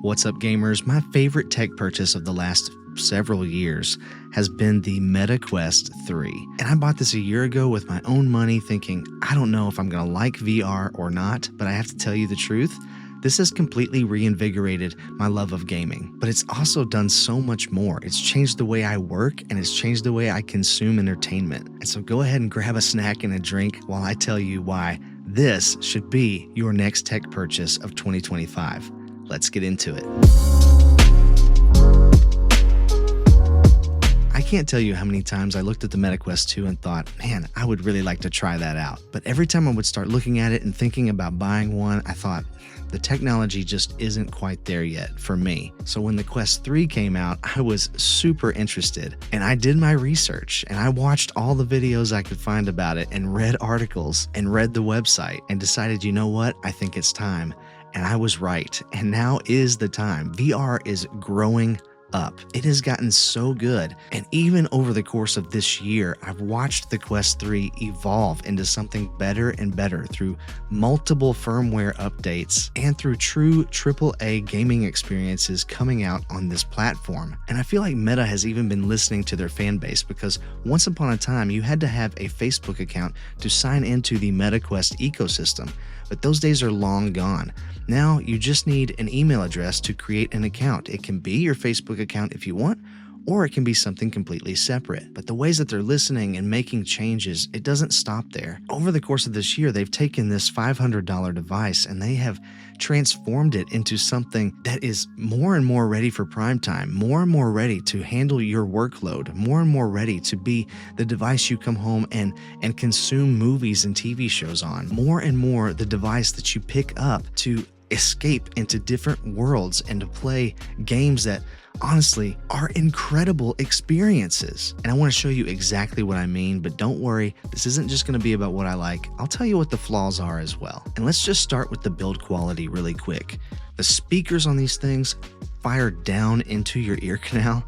What's up, gamers? My favorite tech purchase of the last several years has been the Meta Quest 3. And I bought this a year ago with my own money thinking, I don't know if I'm going to like VR or not, but I have to tell you the truth. This has completely reinvigorated my love of gaming, but it's also done so much more. It's changed the way I work and it's changed the way I consume entertainment. And so go ahead and grab a snack and a drink while I tell you why this should be your next tech purchase of 2025. Let's get into it. I can't tell you how many times I looked at the Meta Quest 2 and thought, man, I would really like to try that out. But every time I would start looking at it and thinking about buying one, I thought, the technology just isn't quite there yet for me. So when the Quest 3 came out, I was super interested and I did my research and I watched all the videos I could find about it and read articles and read the website and decided, you know what, I think it's time. And I was right. And now is the time. VR is growing up. It has gotten so good. And even over the course of this year, I've watched the Quest 3 evolve into something better and better through multiple firmware updates and through true AAA gaming experiences coming out on this platform. And I feel like Meta has even been listening to their fan base, because once upon a time, you had to have a Facebook account to sign into the Meta Quest ecosystem. But those days are long gone. Now you just need an email address to create an account. It can be your Facebook account if you want, or it can be something completely separate. But the ways that they're listening and making changes, it doesn't stop there. Over the course of this year, they've taken this $500 device and they have transformed it into something that is more and more ready for prime time, more and more ready to handle your workload, more and more ready to be the device you come home and consume movies and TV shows on, more and more the device that you pick up to escape into different worlds and to play games that honestly are incredible experiences. And I want to show you exactly what I mean, but don't worry, this isn't just going to be about what I like. I'll tell you what the flaws are as well. And let's just start with the build quality really quick. The speakers on these things fire down into your ear canal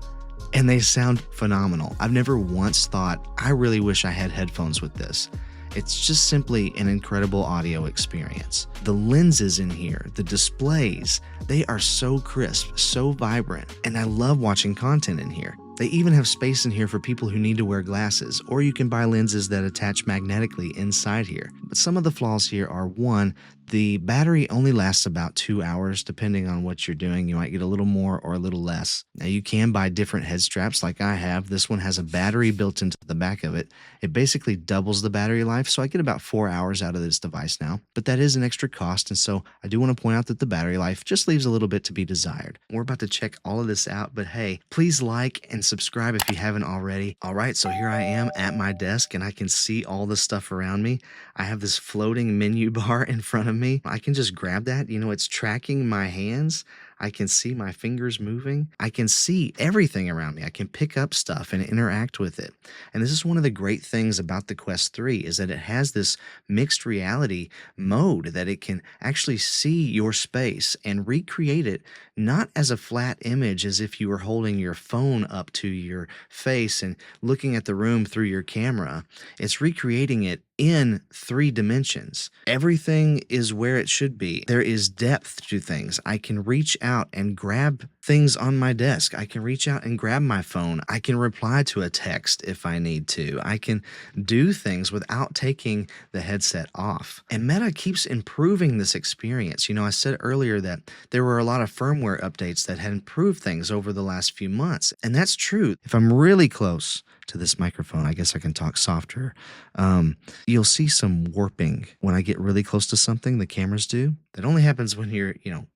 and they sound phenomenal. I've never once thought, I really wish I had headphones with this. It's just simply an incredible audio experience. The lenses in here, the displays, they are so crisp, so vibrant, and I love watching content in here. They even have space in here for people who need to wear glasses, or you can buy lenses that attach magnetically inside here. But some of the flaws here are, one, the battery only lasts about 2 hours depending on what you're doing. You might get a little more or a little less. Now you can buy different head straps like I have. This one has a battery built into the back of it. It basically doubles the battery life, so I get about 4 hours out of this device now. But that is an extra cost, and so I do want to point out that the battery life just leaves a little bit to be desired. We're about to check all of this out, but hey, please like and subscribe if you haven't already. All right, so here I am at my desk and I can see all the stuff around me. I have this floating menu bar in front of me. I can just grab that. You know, it's tracking my hands. I can see my fingers moving. I can see everything around me. I can pick up stuff and interact with it. And this is one of the great things about the Quest 3 is that it has this mixed reality mode that it can actually see your space and recreate it not as a flat image as if you were holding your phone up to your face and looking at the room through your camera. It's recreating it in 3 dimensions. Everything is where it should be. There is depth to things. I can reach out and grab things on my desk. I can reach out and grab my phone. I can reply to a text if I need to. I can do things without taking the headset off. And Meta keeps improving this experience. You know, I said earlier that there were a lot of firmware updates that had improved things over the last few months. And that's true. If I'm really close to this microphone, I guess I can talk softer. You'll see some warping when I get really close to something. The cameras do. That only happens when you're,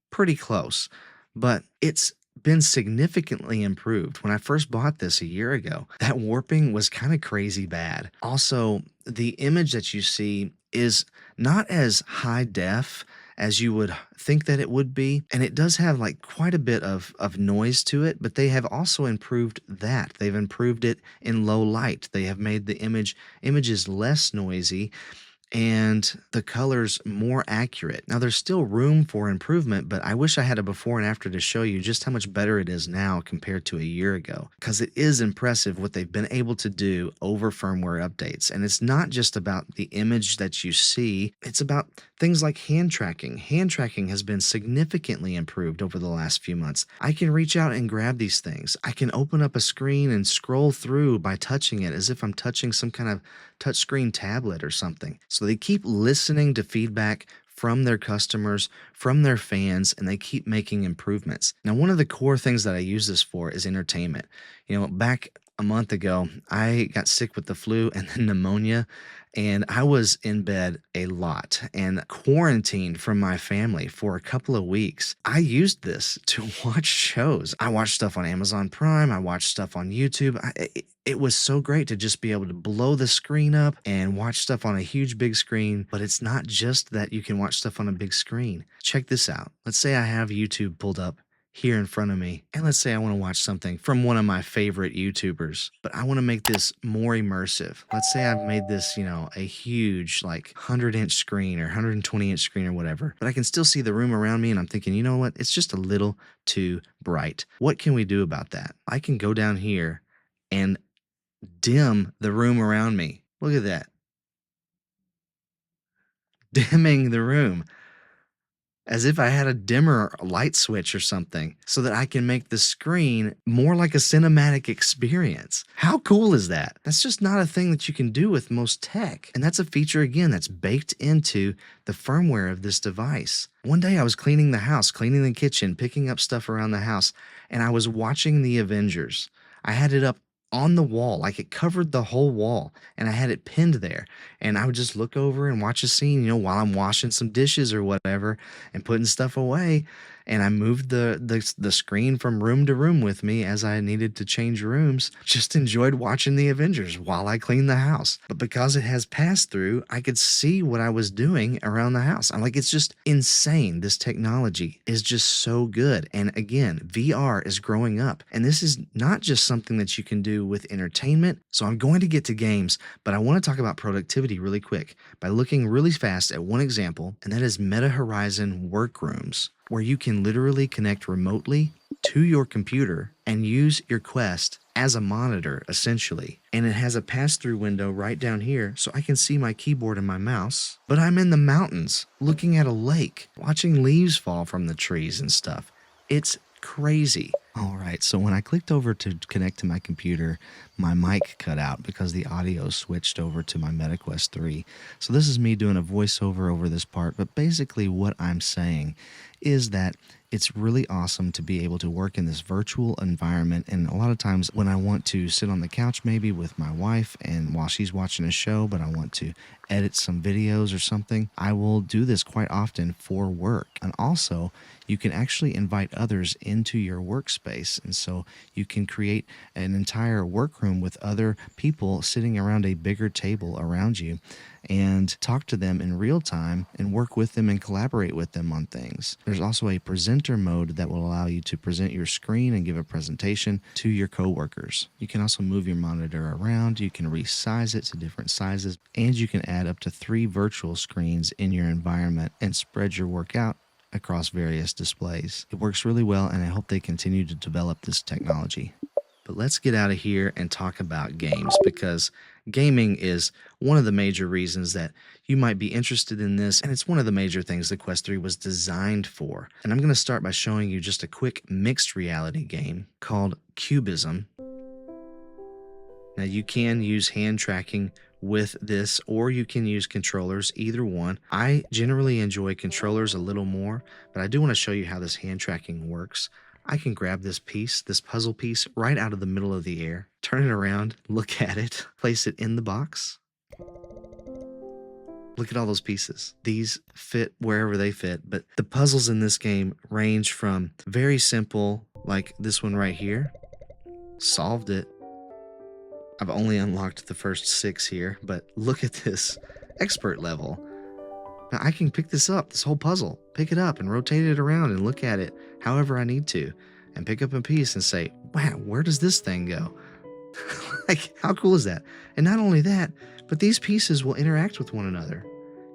pretty close. But it's been significantly improved. When I first bought this a year ago, that warping was kind of crazy bad. Also, the image that you see is not as high def as you would think that it would be. And it does have like quite a bit of noise to it, but they have also improved that. They've improved it in low light. They have made the images less noisy. and the colors more accurate. Now, there's still room for improvement, but I wish I had a before and after to show you just how much better it is now compared to a year ago, because it is impressive what they've been able to do over firmware updates. And it's not just about the image that you see, it's about things like hand tracking. Hand tracking has been significantly improved over the last few months. I can reach out and grab these things. I can open up a screen and scroll through by touching it as if I'm touching some kind of touchscreen tablet or something. So they keep listening to feedback from their customers, from their fans, and they keep making improvements. Now, one of the core things that I use this for is entertainment. Back a month ago, I got sick with the flu and then pneumonia, and I was in bed a lot and quarantined from my family for a couple of weeks. I used this to watch shows. I watched stuff on Amazon Prime. I watched stuff on YouTube. It was so great to just be able to blow the screen up and watch stuff on a huge big screen. But it's not just that you can watch stuff on a big screen. Check this out. Let's say I have YouTube pulled up here in front of me, and let's say I want to watch something from one of my favorite YouTubers, but I want to make this more immersive. Let's say I've made this, a huge 100-inch screen or 120-inch screen or whatever, but I can still see the room around me, and I'm thinking, you know what? It's just a little too bright. What can we do about that? I can go down here and dim the room around me. Look at that. Dimming the room, as if I had a dimmer light switch or something, so that I can make the screen more like a cinematic experience. How cool is that? That's just not a thing that you can do with most tech. And that's a feature, again, that's baked into the firmware of this device. One day I was cleaning the house, cleaning the kitchen, picking up stuff around the house, and I was watching The Avengers. I had it up on the wall, like it covered the whole wall, and I had it pinned there. And I would just look over and watch a scene, while I'm washing some dishes or whatever and putting stuff away. And I moved the screen from room to room with me as I needed to change rooms. Just enjoyed watching The Avengers while I cleaned the house. But because it has pass through, I could see what I was doing around the house. I'm like, it's just insane. This technology is just so good. And again, VR is growing up. And this is not just something that you can do with entertainment. So I'm going to get to games, but I want to talk about productivity really quick by looking really fast at one example, and that is Meta Horizon Workrooms, where you can literally connect remotely to your computer and use your Quest as a monitor, essentially. And it has a pass-through window right down here, so I can see my keyboard and my mouse. But I'm in the mountains, looking at a lake, watching leaves fall from the trees and stuff. It's crazy. All right, so when I clicked over to connect to my computer, my mic cut out because the audio switched over to my MetaQuest 3. So this is me doing a voiceover over this part, but basically what I'm saying is that it's really awesome to be able to work in this virtual environment. And a lot of times when I want to sit on the couch maybe with my wife and while she's watching a show, but I want to edit some videos or something, I will do this quite often for work. And also, you can actually invite others into your workspace. And so you can create an entire workroom with other people sitting around a bigger table around you and talk to them in real time and work with them and collaborate with them on things. There's also a presenter mode that will allow you to present your screen and give a presentation to your coworkers. You can also move your monitor around, you can resize it to different sizes, and you can add up to 3 virtual screens in your environment and spread your work out across various displays. It works really well, and I hope they continue to develop this technology. But let's get out of here and talk about games, because gaming is one of the major reasons that you might be interested in this, and it's one of the major things the Quest 3 was designed for. And I'm going to start by showing you just a quick mixed reality game called Cubism. Now you can use hand tracking with this, or you can use controllers, either one. I generally enjoy controllers a little more, but I do want to show you how this hand tracking works. I can grab this piece, this puzzle piece, right out of the middle of the air, turn it around, look at it, place it in the box. Look at all those pieces. These fit wherever they fit, but the puzzles in this game range from very simple, like this one right here. Solved it. I've only unlocked the first 6 here, but look at this expert level. Now I can pick this up, this whole puzzle, pick it up and rotate it around and look at it however I need to, and pick up a piece and say, wow, where does this thing go? Like, how cool is that? And not only that, but these pieces will interact with one another.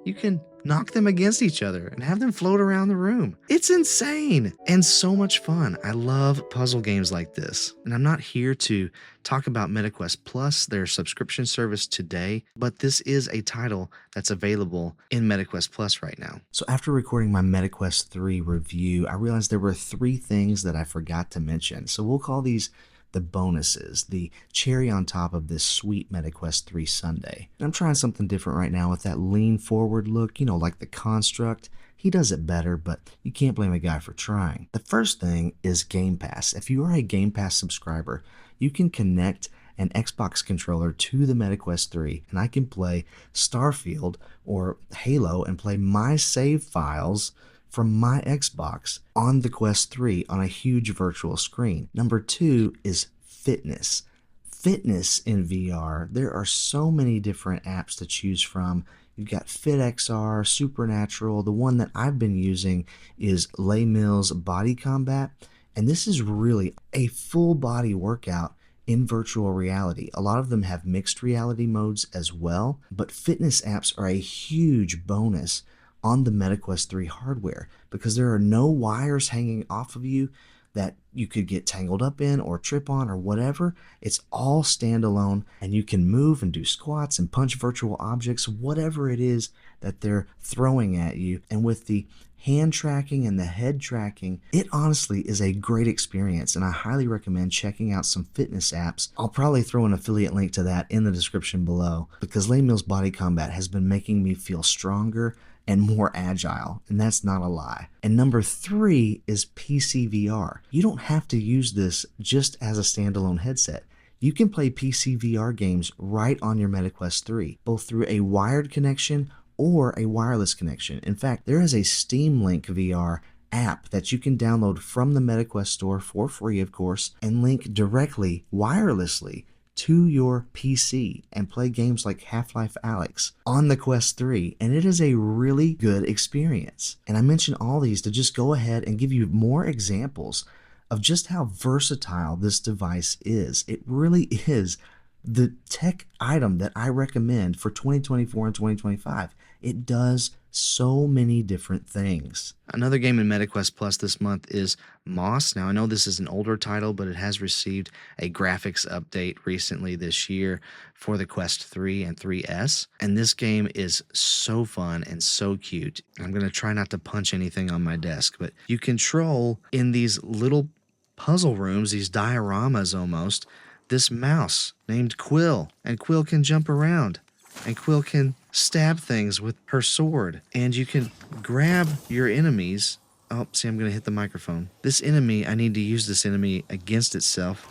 You can knock them against each other and have them float around the room. It's insane and so much fun. I love puzzle games like this. And I'm not here to talk about MetaQuest Plus, their subscription service today, but this is a title that's available in MetaQuest Plus right now. So after recording my MetaQuest 3 review, I realized there were 3 things that I forgot to mention. So we'll call these the bonuses, the cherry on top of this sweet MetaQuest 3 sundae. And I'm trying something different right now with that lean forward look, like the Construct. He does it better, but you can't blame a guy for trying. The first thing is Game Pass. If you are a Game Pass subscriber, you can connect an Xbox controller to the MetaQuest 3, and I can play Starfield or Halo and play my save files from my Xbox on the Quest 3 on a huge virtual screen. Number 2 is fitness. Fitness in VR, there are so many different apps to choose from. You've got FitXR, Supernatural. The one that I've been using is Les Mills Body Combat, and this is really a full body workout in virtual reality. A lot of them have mixed reality modes as well, but fitness apps are a huge bonus on the MetaQuest 3 hardware because there are no wires hanging off of you that you could get tangled up in or trip on or whatever. It's all standalone, and you can move and do squats and punch virtual objects, whatever it is that they're throwing at you. And with the hand tracking and the head tracking, it honestly is a great experience, and I highly recommend checking out some fitness apps. I'll probably throw an affiliate link to that in the description below because Les Mills Body Combat has been making me feel stronger and more agile, and that's not a lie. And number 3 is PCVR. You don't have to use this just as a standalone headset. You can play PCVR games right on your MetaQuest 3, both through a wired connection or a wireless connection. In fact, there is a Steam Link VR app that you can download from the MetaQuest store for free, of course, and link directly wirelessly to your PC and play games like Half-Life Alyx on the Quest 3, and it is a really good experience. And I mention all these to just go ahead and give you more examples of just how versatile this device is. It really is the tech item that I recommend for 2024 and 2025. It does so many different things. Another game in MetaQuest Plus this month is Moss. Now, I know this is an older title, but it has received a graphics update recently this year for the Quest 3 and 3S. And this game is so fun and so cute. I'm going to try not to punch anything on my desk, but you control in these little puzzle rooms, these dioramas almost, this mouse named Quill. And Quill can jump around. And Quill can stab things with her sword. And you can grab your enemies. Oh, see, I'm going to hit the microphone. This enemy, I need to use this enemy against itself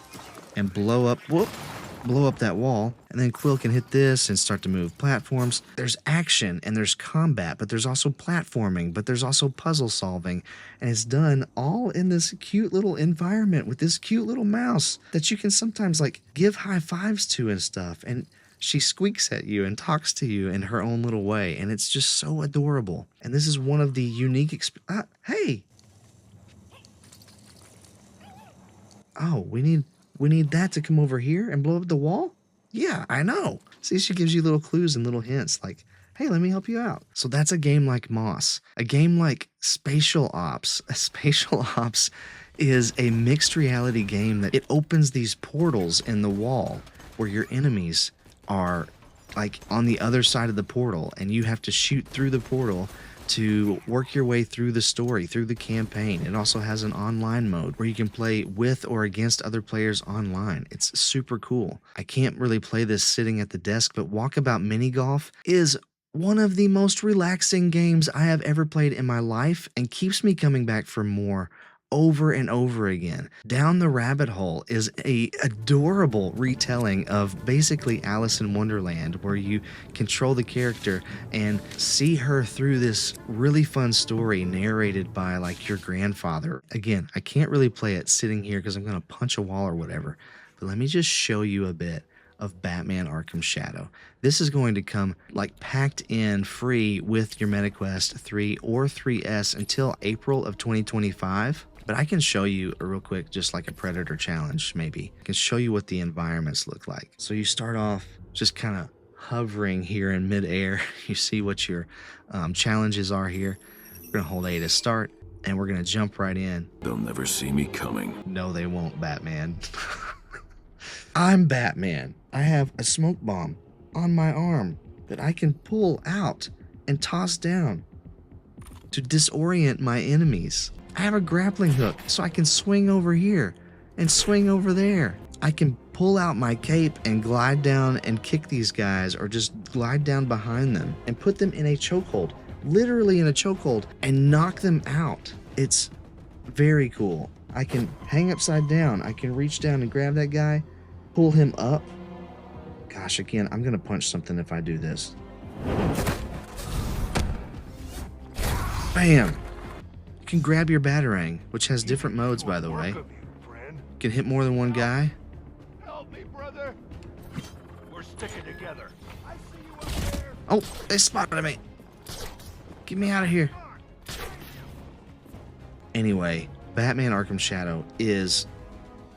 and blow up that wall. And then Quill can hit this and start to move platforms. There's action and there's combat, but there's also platforming, but there's also puzzle solving. And it's done all in this cute little environment with this cute little mouse that you can sometimes like give high fives to and stuff. And she squeaks at you and talks to you in her own little way, and it's just so adorable. And this is one of the unique hey! Oh, we need that to come over here and blow up the wall? Yeah, I know. See, she gives you little clues and little hints like, hey, let me help you out. So that's a game like Moss. A game like Spatial Ops. Spatial Ops is a mixed reality game that it opens these portals in the wall where your enemies are like on the other side of the portal, and you have to shoot through the portal to work your way through the story, through the campaign. It also has an online mode where you can play with or against other players online. It's super cool. I can't really play this sitting at the desk, but Walkabout Mini Golf is one of the most relaxing games I have ever played in my life and keeps me coming back for more over and over again. Down the Rabbit Hole is a adorable retelling of basically Alice in Wonderland, where you control the character and see her through this really fun story narrated by like your grandfather. Again, I can't really play it sitting here because I'm going to punch a wall or whatever, but let me just show you a bit of Batman Arkham Shadow. This is going to come like packed in free with your MetaQuest 3 or 3S until April of 2025. But I can show you real quick, just like a Predator challenge maybe. I can show you what the environments look like. So you start off just kind of hovering here in midair. You see what your challenges are here. We're going to hold A to start, and we're going to jump right in. They'll never see me coming. No, they won't, Batman. I'm Batman. I have a smoke bomb on my arm that I can pull out and toss down to disorient my enemies. I have a grappling hook so I can swing over here and swing over there. I can pull out my cape and glide down and kick these guys, or just glide down behind them and put them in a chokehold, literally in a chokehold, and knock them out. It's very cool. I can hang upside down. I can reach down and grab that guy, pull him up. Gosh, again, I'm gonna punch something if I do this. Bam! You can grab your Batarang, which has different modes, by the way. You can hit more than one guy. Help me, brother. We're sticking together. I see you up there. Oh, they spotted me. Get me out of here. Anyway, Batman Arkham Shadow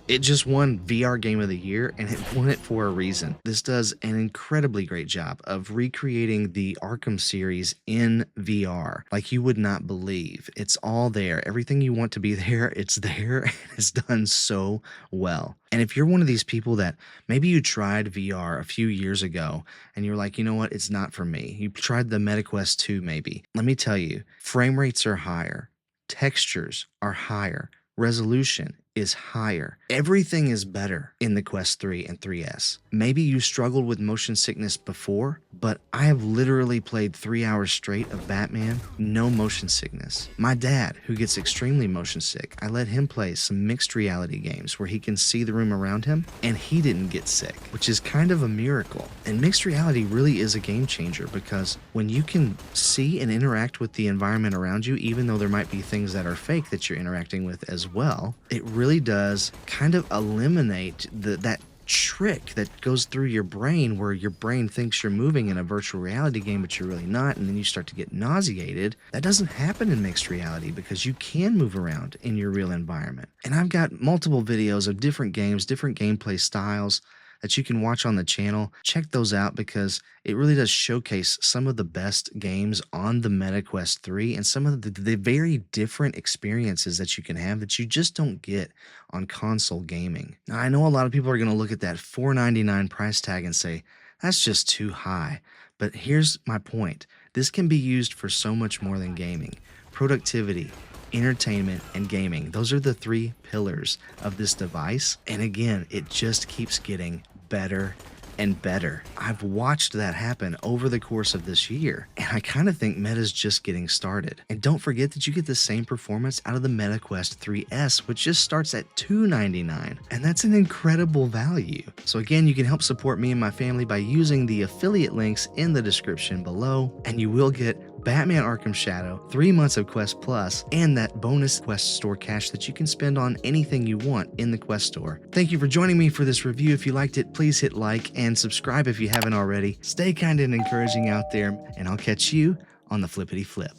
it just won VR Game of the Year, and it won it for a reason. This does an incredibly great job of recreating the Arkham series in VR like you would not believe. It's all there. Everything you want to be there, it's there, and it's done so well. And if you're one of these people that maybe you tried VR a few years ago and you're like, you know what, it's not for me. You tried the MetaQuest 2 maybe. Let me tell you, frame rates are higher, textures are higher, resolution is higher. Everything is better in the Quest 3 and 3S. Maybe you struggled with motion sickness before, but I have literally played 3 hours straight of Batman, no motion sickness. My dad, who gets extremely motion sick, I let him play some mixed reality games where he can see the room around him, and he didn't get sick, which is kind of a miracle. And mixed reality really is a game changer, because when you can see and interact with the environment around you, even though there might be things that are fake that you're interacting with as well, it really does kind of eliminate that trick that goes through your brain where your brain thinks you're moving in a virtual reality game, but you're really not, and then you start to get nauseated. That doesn't happen in mixed reality because you can move around in your real environment. And I've got multiple videos of different games, different gameplay styles that you can watch on the channel. Check those out because it really does showcase some of the best games on the MetaQuest 3 and some of the very different experiences that you can have that you just don't get on console gaming. Now, I know a lot of people are going to look at that $4.99 price tag and say, that's just too high. But here's my point. This can be used for so much more than gaming. Productivity, entertainment, and gaming. Those are the three pillars of this device. And again, it just keeps getting better and better. I've watched that happen over the course of this year, and I kind of think Meta's just getting started. And don't forget that you get the same performance out of the MetaQuest 3S, which just starts at $299, and that's an incredible value. So again, you can help support me and my family by using the affiliate links in the description below, and you will get Batman Arkham Shadow, 3 months of Quest Plus, and that bonus Quest Store cash that you can spend on anything you want in the Quest Store. Thank you for joining me for this review. If you liked it, please hit like and subscribe if you haven't already. Stay kind and encouraging out there, and I'll catch you on the flippity flip.